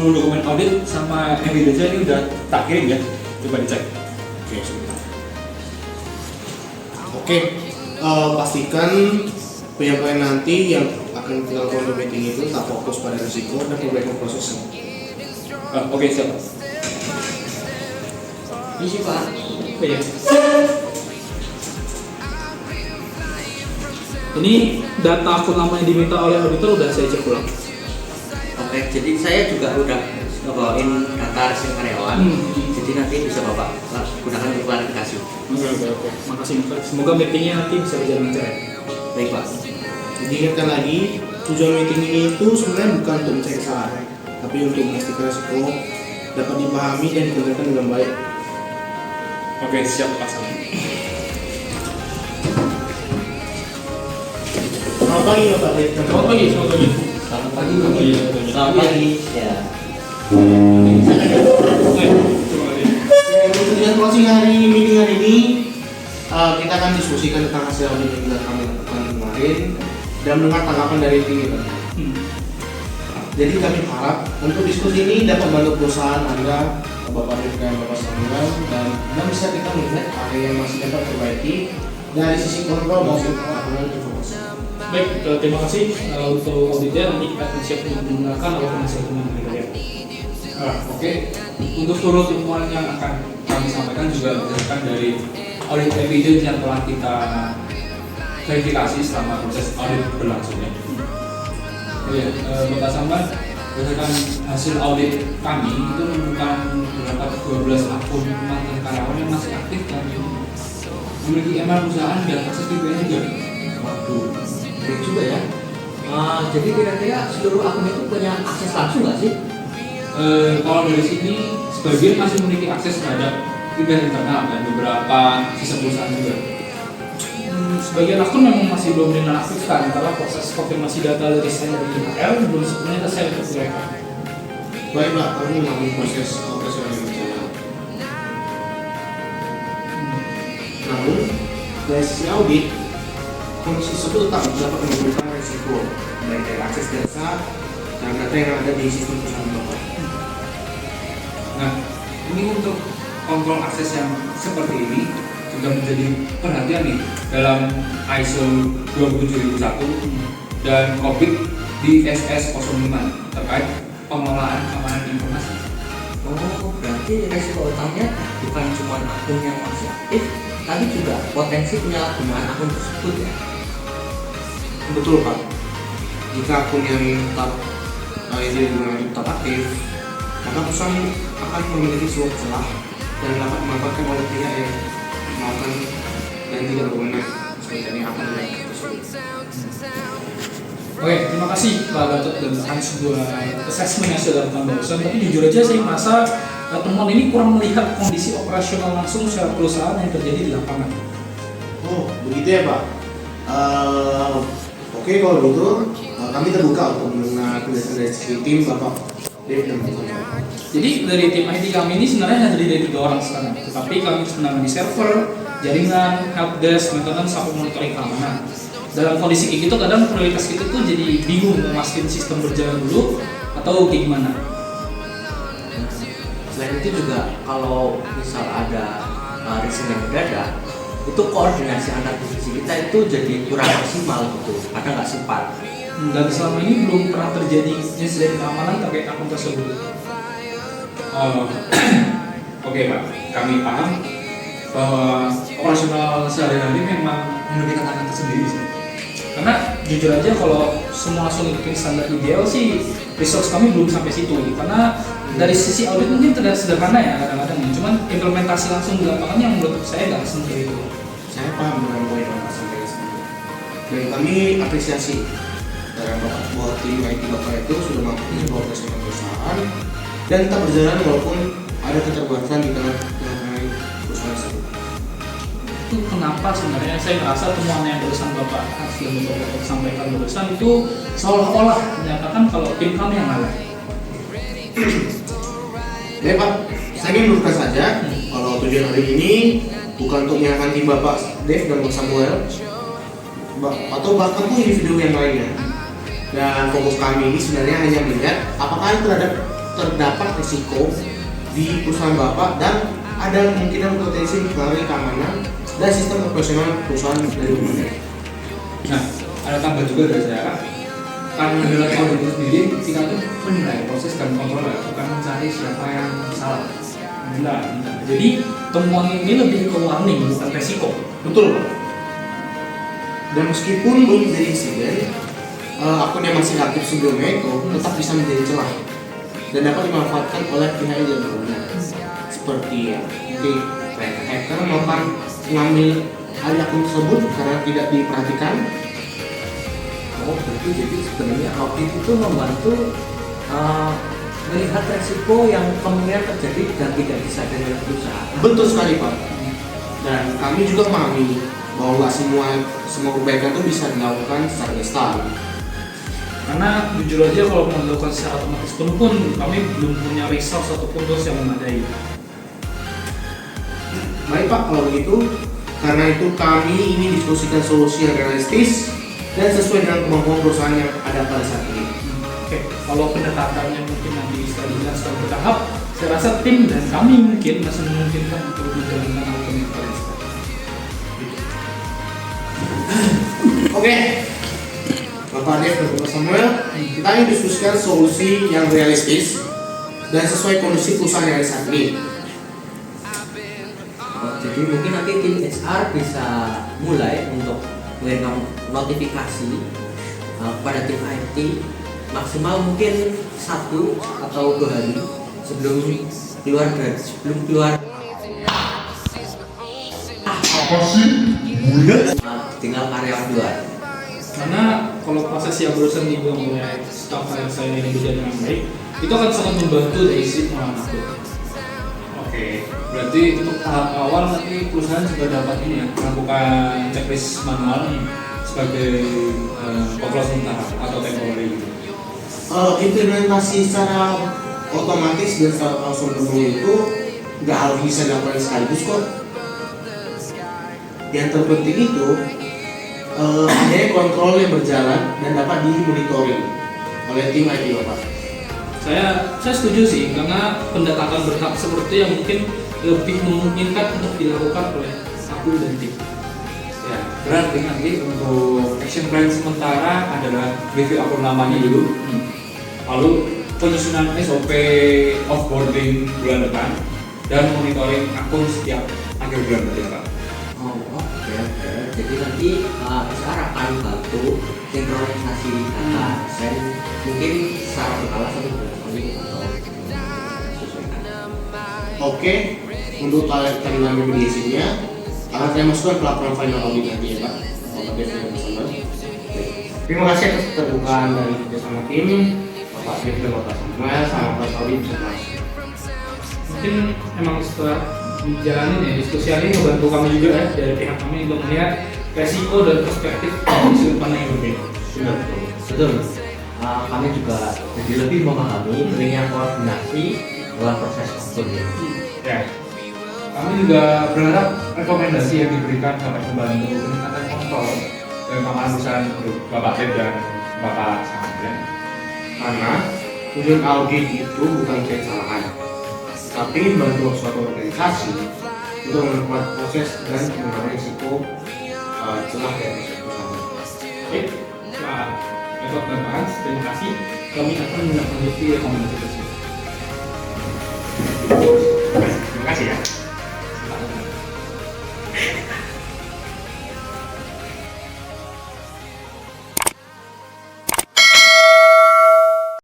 seluruh dokumen audit sama evidence ini udah tak kirim ya, coba dicek. Oke, sebentar. Oke, pastikan penyampaian nanti yang akan kita lakukan di meeting itu tak fokus pada risiko dan perbaikan prosesnya. Oke, siap. Isi Pak. Oh, iya. Ini data akun lama yang diminta oleh auditor udah saya cek ulang. Oke, jadi saya juga udah ngebawain data rekening karyawan. Jadi nanti bisa Bapak gunakan untuk klarifikasi. Oke. Makasih. Semoga meetingnya nanti bisa berjalan lancar. Baik Pak. Jadi ingatkan lagi, tujuan meeting ini itu sebenarnya bukan untuk mencari kesalahan, tapi untuk memastikan risiko dapat dipahami dan dikendalikan dengan baik. Oke, siap Pak Sam. Selamat pagi Bapak. Selamat pagi. Selamat pagi Bapak. Selamat pagi. Ya. Untuk tujuan closing meeting hari ini, kita akan diskusikan tentang hasil audit yang sudah kami lakukan kemarin dan mendengar tanggapan dari tim kita. Jadi kami harap untuk diskusi ini dapat membantu perusahaan Anda, Bapak Rifka dan Bapak Samuel, dan bisa kita melihat area yang masih dapat diperbaiki dari sisi kontrol maupun pengamanan informasi. Baik, terima kasih untuk auditnya. Nanti kita akan siap menggunakan apapun hasil temuan dari kalian. Oke, untuk seluruh temuan yang akan kami sampaikan juga berdasarkan dari audit evidence yang telah kita verifikasi selama proses audit berlangsung ya. Iya, Bapak Samad, berdasarkan hasil audit kami itu menemukan beberapa 12 akun mantan karyawan yang masih aktif dan memiliki email perusahaan dan akses VPN juga. Waduh, baik juga ya. Jadi kira-kira seluruh akun itu punya akses langsung nggak sih? Kalau dari sini sebagian masih memiliki akses terhadap VPN internal dan beberapa sistem perusahaan juga. Sebagian akun memang masih belum dinonaktifkan karena proses konfirmasi data dari saya dari IHL belum sepenuhnya selesai untuk mereka. Baik Pak, kami mengalami proses operasional yang berjalan. Namun, dari sisi audit, kondisi tersebut tetap dapat menimbulkan risiko baik dari akses data dan data yang ada di sistem perusahaan Bapak. Nah, ini untuk kontrol akses yang seperti ini juga menjadi perhatian nih dalam ISO 27001 dan COVID di SS05 terkait pengelolaan keamanan informasi. Oh, berarti resiko utamanya bukan cuma akun yang masih aktif, tapi juga potensi penyalahgunaan akun tersebut ya. Betul Pak. Jika akun yang tetap aktif, maka perusahaan akan memiliki sebuah celah dan dapat memanfaatkan oleh pihak yang melakukan dan tidak berwenang seperti ini akan tersebut. Oke, terima kasih Pak Gatot dan Hans buat assessment yang sudah dilakukan barusan. Tapi jujur aja saya merasa temuan ini kurang melihat kondisi operasional langsung secara perusahaan yang terjadi di lapangan. Oh, begitu ya Pak. Oke, kalau begitu kami terbuka untuk mendengar penjelasan dari sisi tim Bapak Dev dan Bapak Samuel. Jadi dari tim IT kami ini sebenarnya hanya terdiri dari 2 orang sekarang. Tetapi kami menangani server, jaringan, helpdesk, maintenance, sampai monitoring keamanan. Dalam kondisi kayak gitu kadang prioritas kita tuh jadi bingung mau mastiin sistem berjalan dulu atau kayak gimana. Selain itu juga kalau misal ada riset yang mendadak, itu koordinasi antar divisi kita itu jadi kurang maksimal gitu. Ada nggak sempat? Dan selama ini belum pernah terjadi insiden keamanan terkait akun tersebut. Oke Pak, kami paham bahwa operasional sehari-hari memang memiliki tantangan tersendiri sih. Karena jujur aja kalau semua langsung ngikutin standar ideal sih resource kami belum sampai situ. Karena dari sisi audit mungkin terlihat sederhana ya kadang-kadang ya, cuman implementasi langsung di lapangan yang menurut saya nggak semudah itu. Saya paham dengan poin yang Bapak sampaikan sebelumnya. Dan kami apresiasi dari Bapak bahwa tim IT Bapak itu sudah mampu mengoperasikan perusahaan dan tetap berjalan walaupun ada keterbatasan di tengah perusahaan tersebut. Itu kenapa sebenarnya saya merasa temuan yang barusan Bapak Hans dan Bapak sampaikan barusan itu seolah-olah menyatakan kalau tim kami yang ngalah. Baik Pak, saya ingin meluruskan saja kalau tujuan hari ini bukan untuk menyalahkan tim Bapak Dev dan Bapak Samuel atau bahkan pun individu yang lainnya. Dan fokus kami ini sebenarnya hanya melihat apakah terhadap terdapat risiko di perusahaan Bapak dan ada kemungkinan potensi mempengaruhi keamanan dan sistem operasional perusahaan dari umumnya. Nah, ada tambah juga dari saya, karena dalam audit itu sendiri kita tuh menilai proses dan kontrol, bukan mencari siapa yang salah. Nah, jadi temuan ini lebih ke warning bukan resiko. Betul, Pak. Dan meskipun belum menjadi insiden, akun yang masih aktif sebelumnya itu tetap bisa menjadi celah dan dapat dimanfaatkan oleh pihak yang berwenang, seperti ya, mungkin hacker melakukan mengambil alih akun tersebut karena tidak diperhatikan. Oh, berarti jadi sebenarnya audit itu membantu melihat resiko yang kemungkinan terjadi dan tidak disadari oleh perusahaan. Betul sekali, Pak. Dan kami juga memahami bahwa nggak semua perbaikan itu bisa dilakukan secara instan. Karena jujur aja kalau mau dilakukan secara otomatis pun kami belum punya resource ataupun tools yang memadai. Baik Pak, kalau begitu, karena itu kami ingin diskusikan solusi yang realistis dan sesuai dengan kemampuan perusahaan yang ada pada saat ini. Oke, kalau pendekatannya mungkin nanti setelah dijelaskan secara bertahap, saya rasa tim dan kami mungkin masih memungkinkan untuk menjalankan hal ini pada saat ini. Oke, Bapak Dev dan Bapak Samuel, kita ingin diskusikan solusi yang realistis dan sesuai kondisi perusahaan yang ada saat ini. Jadi mungkin nanti tim HR bisa mulai untuk memberikan notifikasi kepada tim IT maksimal mungkin 1 atau 2 hari sebelum keluar tinggal karyawan luar. Karena kalau proses yang barusan dibilang oleh staff saya ini berjalan dengan baik, itu akan sangat membantu dari sisi pengalaman aku. Oke, berarti untuk tahap awal nanti perusahaan juga dapat ini ya, melakukan checklist manual sebagai kontrol sementara atau temporary gitu. Implementasi secara otomatis dan secara langsung penuh itu nggak harus bisa dilakukan sekaligus kok. Yang terpenting itu adanya kontrol yang berjalan dan dapat dimonitoring oleh tim IT Bapak. Saya setuju sih, karena pendekatan bertahap seperti yang mungkin lebih memungkinkan untuk dilakukan oleh aku dan tim. Ya, berarti nanti untuk action plan sementara adalah review akun lamanya dulu, lalu penyusunan SOP offboarding bulan depan dan monitoring akun setiap akhir bulan berarti ya, Pak. Oh, oke. Jadi nanti HR akan bantu sinkronisasi data dan mungkin secara berkala 1 bulan sekali atau sesuaikan. Oke, untuk timeline remediasinya akan saya masukkan ke laporan final audit nanti ya Pak. Bapak Dev dan Bapak Samuel. Terima kasih atas keterbukaan dari kerjasama tim Bapak Dev dan Bapak Samuel sama Bapak Audit bersama. Mungkin emang setelah dijalanin ya diskusi ini membantu kami juga ya dari pihak kami untuk melihat resiko dan perspektif dari sudut pandang yang berbeda. Betul. Kami juga jadi lebih memahami pentingnya koordinasi dalam proses audit. Ya. Kami juga berharap rekomendasi yang diberikan dapat membantu meningkatkan kontrol dan keamanan perusahaan untuk Bapak Dev dan Bapak Samuel. Karena tujuan audit itu bukan mencari kesalahan, tapi membantu suatu organisasi untuk memperkuat proses dan mengurangi risiko celah dari perusahaan. Oke, Pak Edward dan Pak Hans, terima kasih. Kami akan menindaklanjuti rekomendasi tersebut.